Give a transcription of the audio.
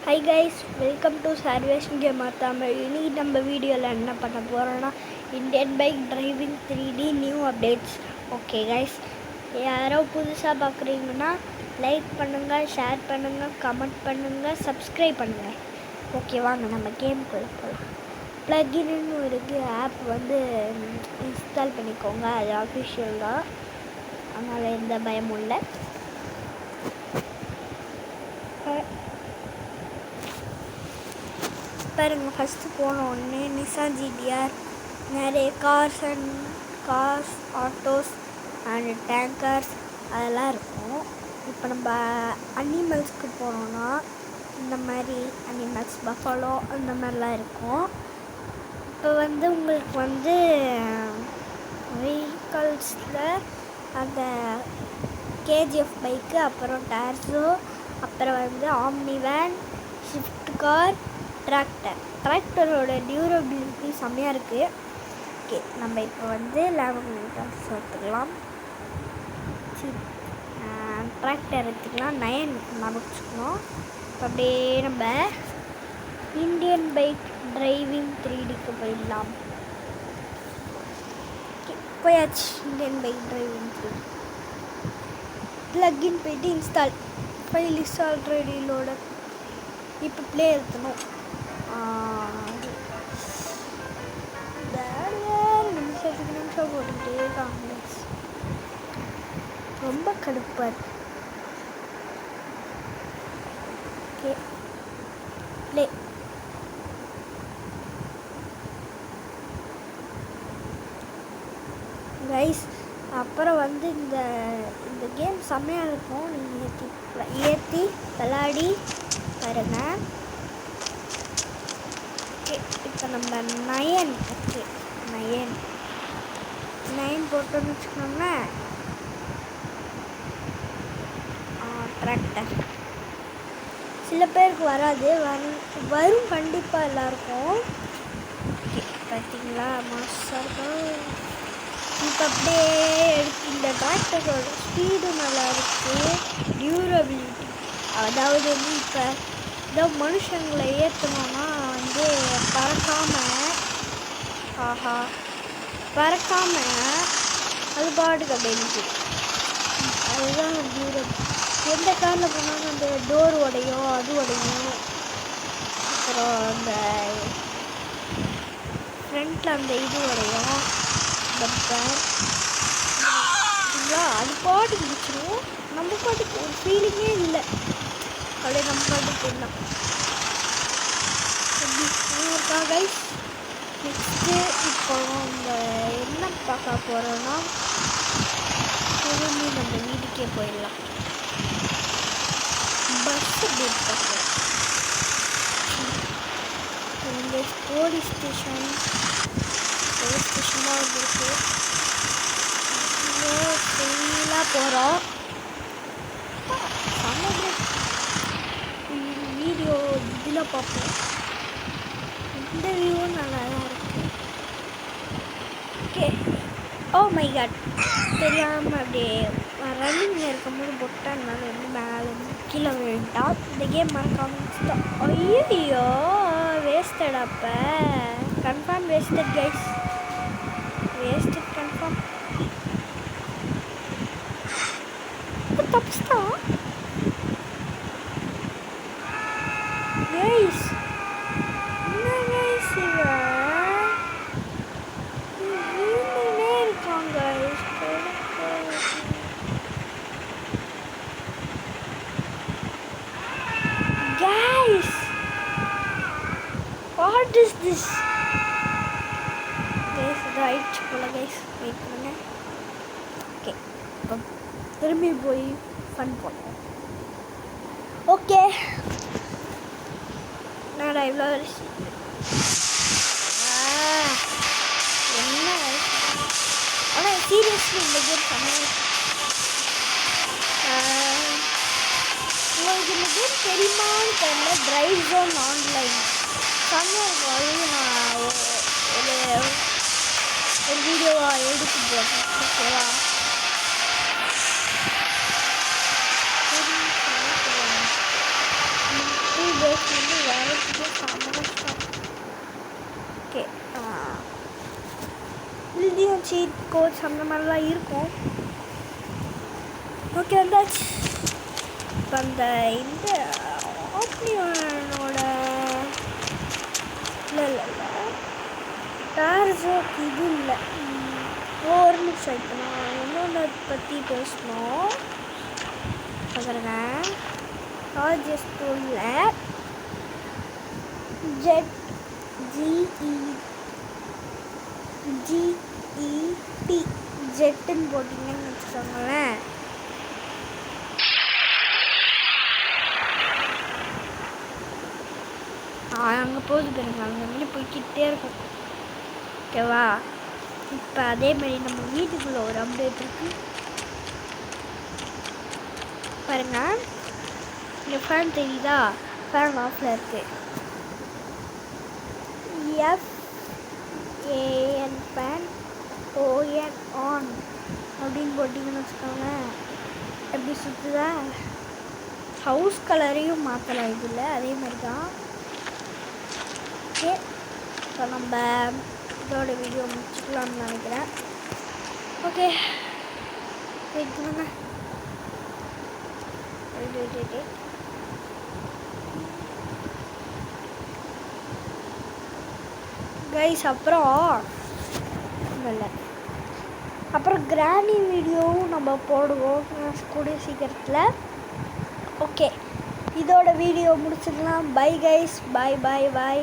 Hi guys, welcome to Salvation Gamer Tamil. இன்னைக்கு நம்ம வீடியோவில் என்ன பண்ண போகிறோன்னா Indian bike driving 3D new updates. Okay guys, யாரோ புதுசாக பார்க்குறீங்கன்னா லைக் பண்ணுங்கள், ஷேர் பண்ணுங்கள், கமெண்ட் பண்ணுங்கள், சப்ஸ்கிரைப் பண்ணுங்கள். ஓகே, வாங்க நம்ம கேமுக்குள்ள போகலாம். ப்ளகின்னு ஒரு ஆப் இன்ஸ்டால் பண்ணிக்கோங்க. அது அஃபிஷியல் தான், அதனால் எந்த பயமும் இல்லை. பாருங்கள், ஃபஸ்ட்டு போன உடனே நிசான் ஜிடிஆர், நிறைய கார்ஸ், ஆட்டோஸ் அண்ட் டேங்கர்ஸ் அதெல்லாம் இருக்கும். இப்போ நம்ம அனிமல்ஸ்க்கு போனோன்னா இந்த மாதிரி அனிமல்ஸ், பஃபலோ அந்த மாதிரிலாம் இருக்கும். இப்போ உங்களுக்கு வெஹிக்கல்ஸில் அந்த கேஜிஎஃப் பைக்கு, அப்புறம் டார்சோ, அப்புறம் ஆம்னி வேன், ஷிஃப்ட் கார், டிராக்டரோட டியூரபிலிட்டி செம்மையாக இருக்குது. ஓகே, நம்ம இப்போ 11 எடுத்துக்கலாம். டிராக்டர் எடுத்துக்கலாம். 9 வச்சுக்கணும். இப்போ அப்படியே நம்ம இந்தியன் பைக் டிரைவிங் 3Dக்கு போயிடலாம். போயாச்சு. Indian bike driving 3D plugin போய்ட்டு install file is already loaded. இப்போ ப்ளே எடுத்தணும். நிமிஷம் போட்டுக்கிட்டே இருக்காங்க, ரொம்ப கடுப்பாக இருக்கு. Okay, play. கைஸ், அப்புறம் இந்த கேம் செம்மையாக இருக்கும். நீங்கள் ஏற்றி விளாடி பாருங்க. ஓகே, இப்போ நம்ம 9 போட்டோன்னு வச்சுக்கோங்க. டிராக்டர் சில பேருக்கு வராது, வரும் கண்டிப்பாக எல்லாருக்கும். ஓகே, பார்த்தீங்களா, மாசாக இப்போ அப்படியே எடுத்து இந்த டிராக்டரோட ஸ்பீடு நல்லா இருக்குது. டியூரபிலிட்டி, அதாவது இப்போ ஏதோ மனுஷங்களை ஏற்றணும்னா பறக்காமல் அது பாட்டுக்கு அப்படியே நிற்குது. அதுதான் டியூரபிலிட்டி. எந்த காரில் போனாலும் அந்த டோர் உடையும், அது உடையும். அப்புறம் அந்த ஃப்ரண்ட்டில் அந்த இது உடையும், பம்பர். அது பாட்டுக்கு பிடிச்சிடும். நம்ம பாட்டுக்கு ஒரு ஃபீலிங்கே இல்லை. அப்படியே நம்ம பாட்டுக்கு போயிடலாம். இருக்கா கைஸ்? நெக்ஸ்ட்டு இப்போ நம்ம என்ன பார்க்க போகிறோன்னா, திரும்பி நம்ம வீட்டுக்கே போயிடலாம். பஸ் டேட் பார்க்கலாம். இந்த போலீஸ் ஸ்டேஷனாக வந்துருக்கு. ஃபுல்லாக போகிறோம். வீடியோ இதில் பார்ப்போம். இந்த வியூவும் நல்லா தான் இருக்குது. ஓகே, ஓ மை காட், தெரியாமல் அப்படியே ரன்னிங்கில் இருக்கும்போது பொட்டானால மேலே கீழே விழுந்துட்டான். இந்த கேம் மறக்காம. ஐயோ, வேஸ்டட். அப்போ confirm wasted guys, wasted confirm. தப்பிச்சிட்டான் guys. Guys, what is this? Guys, right போல guys, wait பண்ணுங்க. ஓகே, இப்போ திரும்பி போய் ஃபன் பண்ணுவோம். ஓகே, நான் இவ்வளோ என்ன ஆனால் சீரியஸ்லி இந்த கேம் சமையல். உங்களுக்கு இந்த கேம் தெரியுமான்னு தெரியல. டிரைவ் ஜோன் ஆன்லைன் செம்மையாக இருக்கும். அது நான் ஒரு வீடியோவாக எடுத்து போட்டேன். ஓகேவா? வந்து வரதுக்கே செம்ம கஷ்டம். ஓகே, இதுலேயும் சீட் கோட்ஸ் அந்த மாதிரிலாம் இருக்கும். ஓகே, வந்தாச்சு. இப்போ அந்த இந்த ஆப்னியோட இல்லை டார்ஜோக் இது இல்லை. ஒரு நிமிஷம், இப்போ நான் இன்னொன்று பற்றி பேசணும். பாருங்க, டார்ஜஸ் டூலில் ஜெட் ஜிஇடி ஜெட்டுன்னு போட்டிங்கன்னு வச்சுக்கோங்களேன். அங்கே போகுது பாருங்க, அங்கே போய்கிட்டே இருக்கும். ஓகேவா? இப்போ அதேமாதிரி நம்ம வீட்டுக்குள்ளே ஒரு அப்டேட் இருக்கு பாருங்க. இந்த ஃபேன் தெரியுதா? ஃபேன் ஆஃபில் இருக்கு. FAN ஃபேன் ON ஆன் அப்படின்னு போட்டிங்கன்னு வச்சுக்கோங்களேன். எப்படி சுற்றுதா? ஹவுஸ் கலரையும் மாற்றலாம் இதில், அதே மாதிரி தான். ஓகே, இப்போ நம்ம இதோட வீடியோ முடிச்சுக்கலாம்னு நினைக்கிறேன். ஓகே, வெயிட் பண்ணுங்க. கைஸ், அப்புறம் கிராணி வீடியோவும் நம்ம போடுவோம் கூடிய சீக்கிரத்தில். ஓகே, இதோட வீடியோ முடிச்சுக்கலாம். பை கைஸ், பாய் பாய் பாய்.